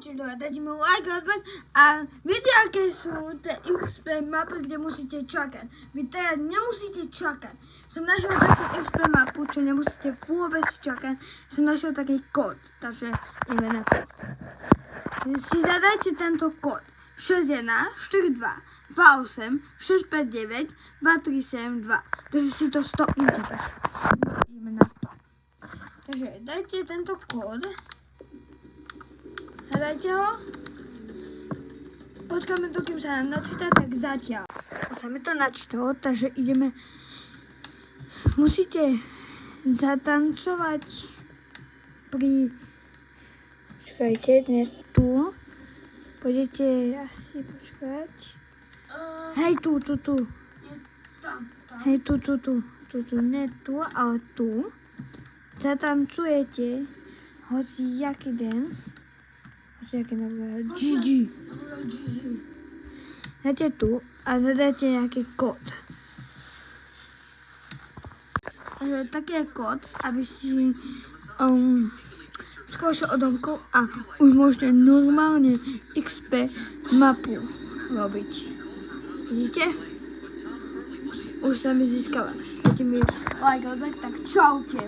určite dajte mi like a odber. A viete, aké sú tie XP mapy, kde musíte čakať? Vy teraz nemusíte čakať. Som našiel takú XP mapu, čo nemusíte vôbec čakať. Som našiel taký kód, takže ideme na to. Si zadajte tento kód. 61 42 28 659 2372. Takže si to stopnite. Ideme na to. Takže dajte tento kód. Hľadajte ho. Počkáme, dokým sa nám načíta, tak zatiaľ. Sa mi to načítalo, takže ideme. Musíte zatancovať pri... Počkajte, ne tu. Pôjdete asi počkať. Hej, tu. Hej, tu. Ne tu, ale tu. Zatancujete hoci jaký dance. Hoci jaký napríklad GG. Dáte tu a zadáte nejaký kód. Takže taký je kód, aby si skúšal odomkov a už môžete normálne XP mapu robiť. Vidíte? Už sa mi získala. Dajte mi like, tak čaute.